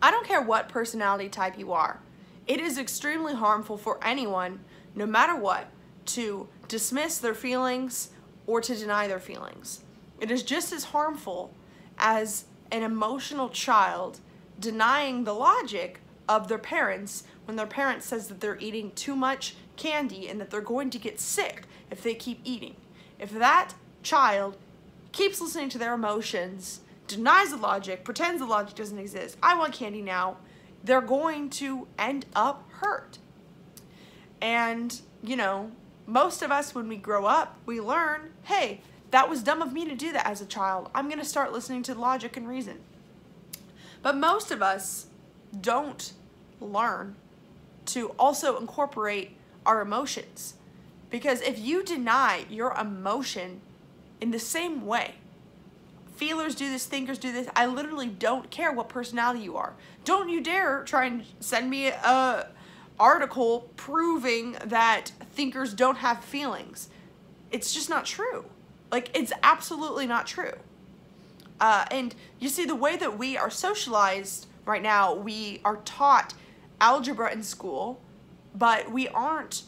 I don't care what personality type you are. It is extremely harmful for anyone, no matter what, to dismiss their feelings or to deny their feelings. It is just as harmful as an emotional child denying the logic of their parents when their parent says that they're eating too much candy and that they're going to get sick if they keep eating. If that child keeps listening to their emotions, denies the logic, pretends the logic doesn't exist, I want candy now, they're going to end up hurt. And, you know, most of us, when we grow up, we learn, hey, that was dumb of me to do that as a child. I'm going to start listening to logic and reason. But most of us don't learn to also incorporate our emotions. Because if you deny your emotion in the same way, feelers do this, thinkers do this, I literally don't care what personality you are. Don't you dare try and send me a article proving that thinkers don't have feelings. It's just not true. Like, it's absolutely not true. And you see, the way that we are socialized right now, we are taught algebra in school, but we aren't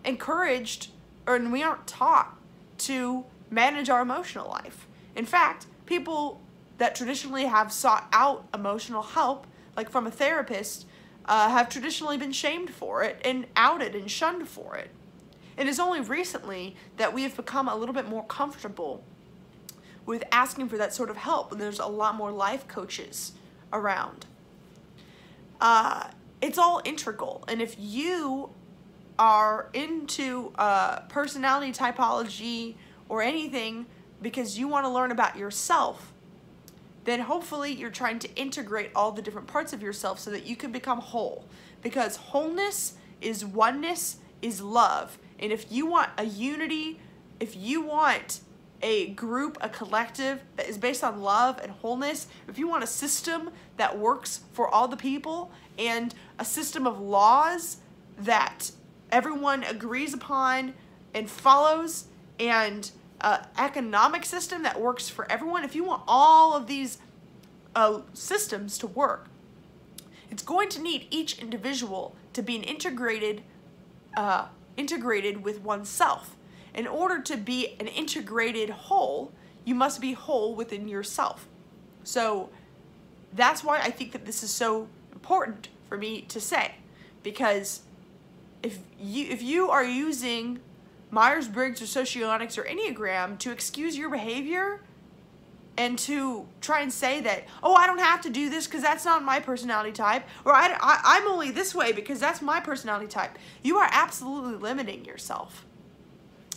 encouraged, or we aren't taught to manage our emotional life. In fact, people that traditionally have sought out emotional help, like from a therapist, have traditionally been shamed for it and outed and shunned for it. It is only recently that we have become a little bit more comfortable with asking for that sort of help, and there's a lot more life coaches around. It's all integral, and if you are into personality typology or anything because you want to learn about yourself, then hopefully you're trying to integrate all the different parts of yourself so that you can become whole. Because wholeness is oneness, is love. And if you want a unity, if you want a group, a collective that is based on love and wholeness, if you want a system that works for all the people and a system of laws that everyone agrees upon and follows, and economic system that works for everyone, if you want all of these systems to work, it's going to need each individual to be integrated with oneself. In order to be an integrated whole, you must be whole within yourself. So that's why I think that this is so important for me to say, because if you are using Myers-Briggs or Socionics or Enneagram to excuse your behavior and to try and say that, oh, I don't have to do this because that's not my personality type, or I'm only this way because that's my personality type, you are absolutely limiting yourself.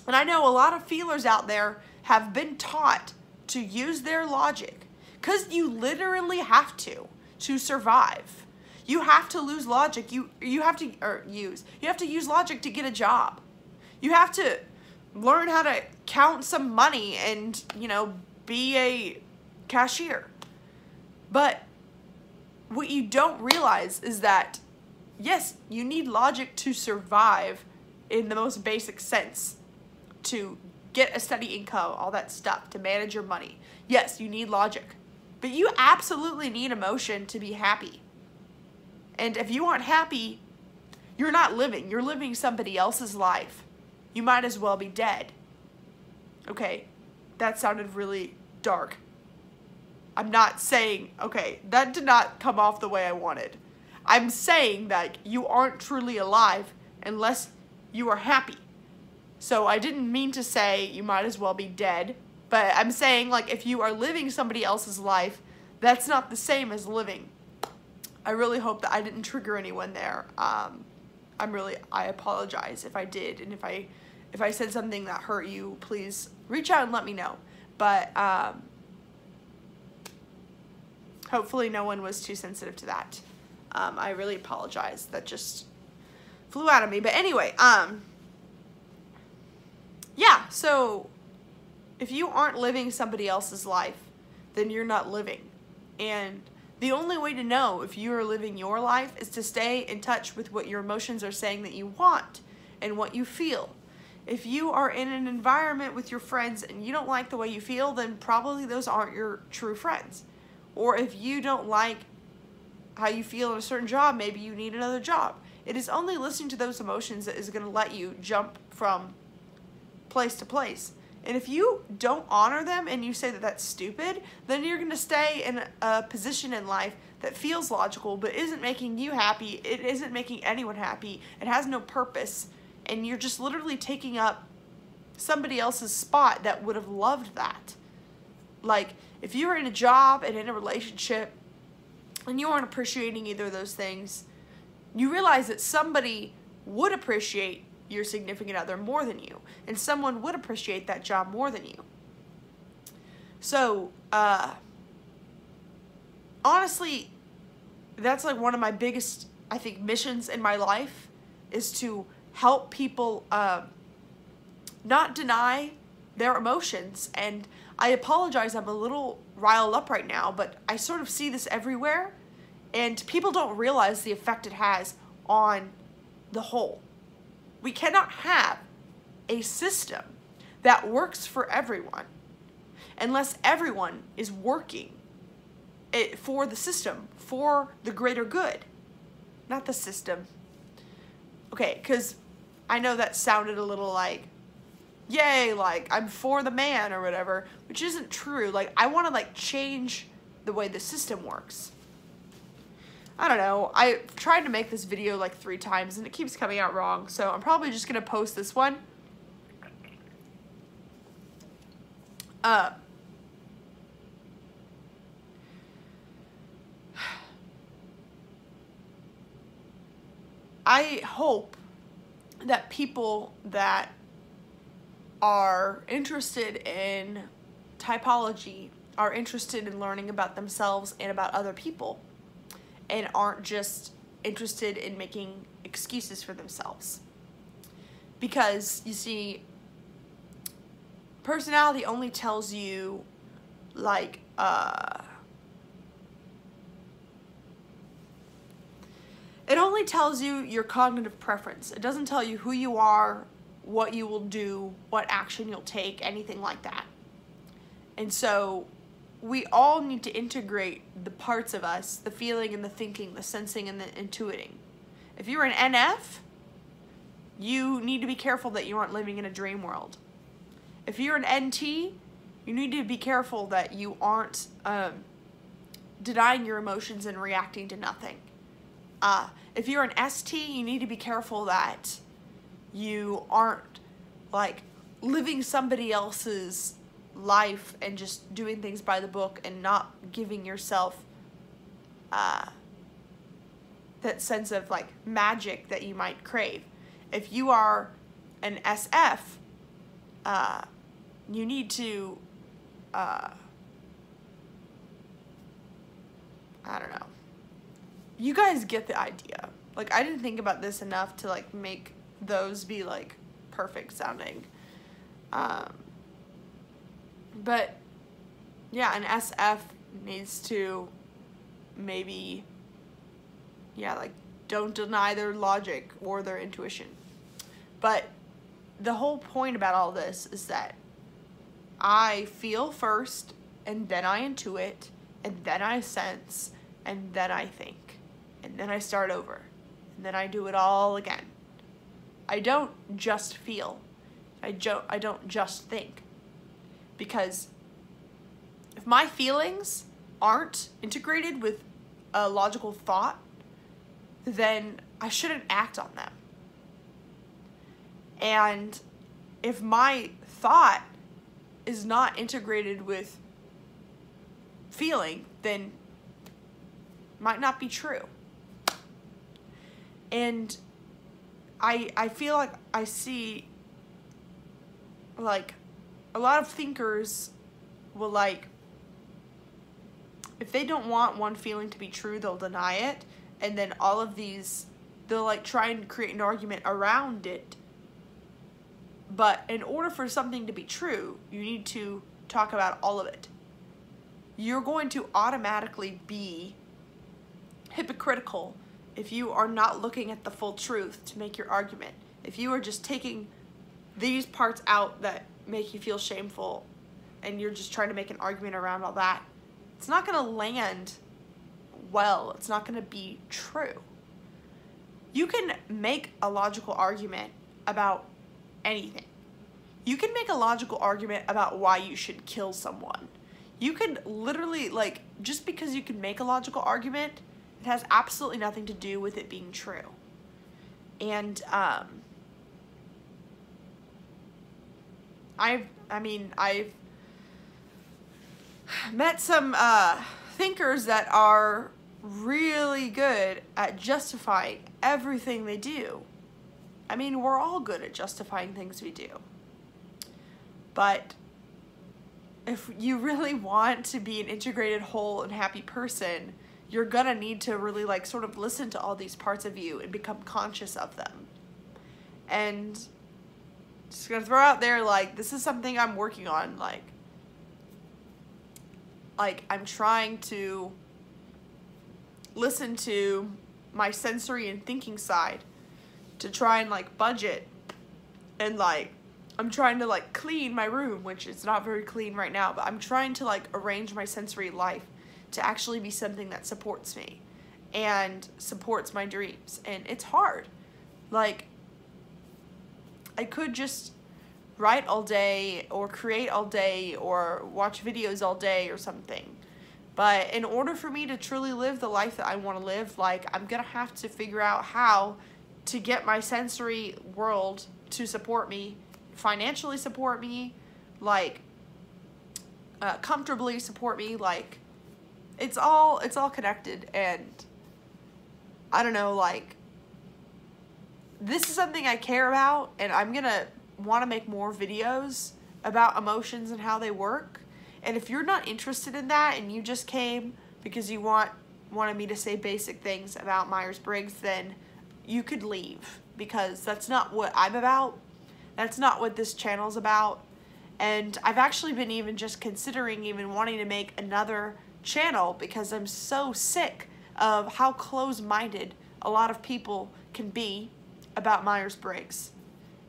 And I know a lot of feelers out there have been taught to use their logic, because you literally have to survive. You have to lose logic. You have to use logic to get a job. You have to learn how to count some money and, you know, be a cashier. But what you don't realize is that, yes, you need logic to survive in the most basic sense, to get a steady income, all that stuff, to manage your money. Yes, you need logic. But you absolutely need emotion to be happy. And if you aren't happy, you're not living. You're living somebody else's life. You might as well be dead. Okay, that sounded really dark. I'm not saying, okay, that did not come off the way I wanted. I'm saying that you aren't truly alive unless you are happy. So I didn't mean to say you might as well be dead, but I'm saying, like, if you are living somebody else's life, that's not the same as living. I really hope that I didn't trigger anyone there. I apologize if I did, and if I said something that hurt you, please reach out and let me know. But hopefully no one was too sensitive to that. I really apologize. That just flew out of me. But anyway, yeah, so if you aren't living somebody else's life, then you're not living. And the only way to know if you are living your life is to stay in touch with what your emotions are saying that you want and what you feel. If you are in an environment with your friends and you don't like the way you feel, then probably those aren't your true friends. Or if you don't like how you feel in a certain job, maybe you need another job. It is only listening to those emotions that is going to let you jump from place to place. And if you don't honor them and you say that that's stupid, then you're going to stay in a position in life that feels logical but isn't making you happy. It isn't making anyone happy. It has no purpose. And you're just literally taking up somebody else's spot that would have loved that. Like, if you were in a job and in a relationship and you aren't appreciating either of those things, you realize that somebody would appreciate your significant other more than you, and someone would appreciate that job more than you. So, honestly, that's like one of my biggest, I think, missions in my life, is to help people not deny their emotions. And I apologize, I'm a little riled up right now, but I sort of see this everywhere, and people don't realize the effect it has on the whole. We cannot have a system that works for everyone unless everyone is working for the system, for the greater good, not the system. Okay, because I know that sounded a little like, yay, like I'm for the man or whatever, which isn't true. Like, I want to like change the way the system works. I don't know, I've tried to make this video like 3 times and it keeps coming out wrong, so I'm probably just gonna post this one. I hope that people that are interested in typology are interested in learning about themselves and about other people, and aren't just interested in making excuses for themselves. Because, you see, personality only tells you, like, it only tells you your cognitive preference. It doesn't tell you who you are, what you will do, what action you'll take, anything like that. And so, we all need to integrate the parts of us, the feeling and the thinking, the sensing and the intuiting. If you're an NF, you need to be careful that you aren't living in a dream world. If you're an NT, you need to be careful that you aren't denying your emotions and reacting to nothing. If you're an ST, you need to be careful that you aren't like living somebody else's life and just doing things by the book and not giving yourself that sense of like magic that you might crave. If you are an SF, you need to I don't know. You guys get the idea. Like, I didn't think about this enough to like make those be like perfect sounding. But yeah, an SF needs to maybe, yeah, like don't deny their logic or their intuition. But the whole point about all this is that I feel first, and then I intuit, and then I sense, and then I think, and then I start over, and then I do it all again. I don't just feel. I don't just think. Because if my feelings aren't integrated with a logical thought, then I shouldn't act on them. And if my thought is not integrated with feeling, then it might not be true. And I feel like I see, like, a lot of thinkers will, like, if they don't want one feeling to be true, they'll deny it, and then all of these, they'll, like, try and create an argument around it. But in order for something to be true, you need to talk about all of it. You're going to automatically be hypocritical if you are not looking at the full truth to make your argument. If you are just taking these parts out that make you feel shameful and you're just trying to make an argument around all that, it's not going to land well. It's not going to be true. You can make a logical argument about anything. You can make a logical argument about why you should kill someone. You can literally, like, just because you can make a logical argument, it has absolutely nothing to do with it being true. And I've met some thinkers that are really good at justifying everything they do. I mean, we're all good at justifying things we do. But if you really want to be an integrated, whole, and happy person, you're gonna need to really, like, sort of listen to all these parts of you and become conscious of them. And just gonna throw out there, like, this is something I'm working on. Like I'm trying to listen to my sensory and thinking side to try and, like, budget, and, like, I'm trying to, like, clean my room, which is not very clean right now, but I'm trying to, like, arrange my sensory life to actually be something that supports me and supports my dreams. And it's hard. Like, I could just write all day or create all day or watch videos all day or something. But in order for me to truly live the life that I want to live, like, I'm gonna have to figure out how to get my sensory world to support me, financially support me, like, comfortably support me. Like, it's all connected. And I don't know, like, this is something I care about, and I'm gonna want to make more videos about emotions and how they work. And if you're not interested in that and you just came because you wanted me to say basic things about Myers-Briggs, then you could leave, because that's not what I'm about. That's not what this channel's about. And I've actually been even just considering even wanting to make another channel, because I'm so sick of how close-minded a lot of people can be about Myers-Briggs.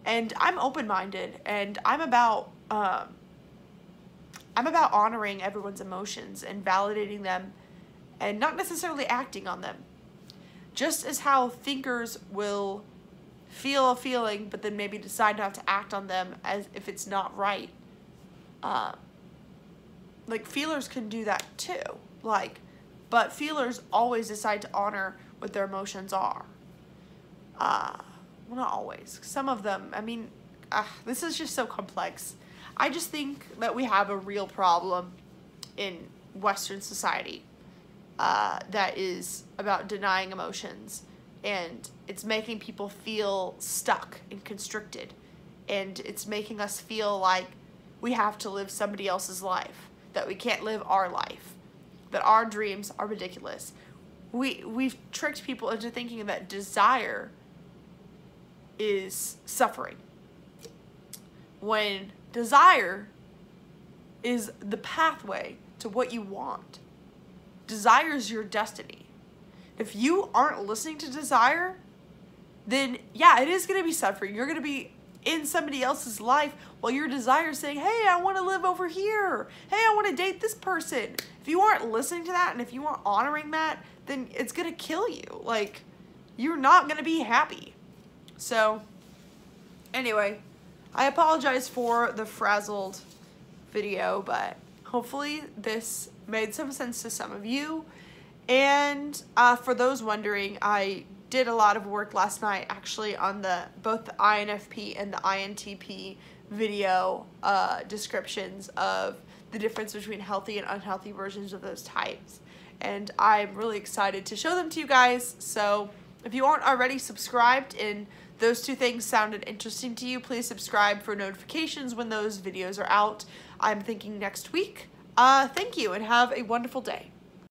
And I'm open-minded, and I'm about honoring everyone's emotions and validating them and not necessarily acting on them. Just as how thinkers will feel a feeling but then maybe decide not to act on them as if it's not right. Like, feelers can do that too. Like, but feelers always decide to honor what their emotions are. Well, not always. Some of them, I mean, this is just so complex. I just think that we have a real problem in Western society that is about denying emotions, and it's making people feel stuck and constricted, and it's making us feel like we have to live somebody else's life, that we can't live our life, that our dreams are ridiculous. We've tricked people into thinking that desire is suffering, when desire is the pathway to what you want. Desire is your destiny. If you aren't listening to desire, then yeah, it is going to be suffering. You're going to be in somebody else's life while your desire is saying, hey, I want to live over here. Hey, I want to date this person. If you aren't listening to that, and if you aren't honoring that, then it's going to kill you. Like, you're not going to be happy. So, anyway, I apologize for the frazzled video, but hopefully this made some sense to some of you. And for those wondering, I did a lot of work last night actually on both the INFP and the INTP video descriptions of the difference between healthy and unhealthy versions of those types. And I'm really excited to show them to you guys. So if you aren't already subscribed and those two things sounded interesting to you, please subscribe for notifications when those videos are out. I'm thinking next week. Thank you, and have a wonderful day.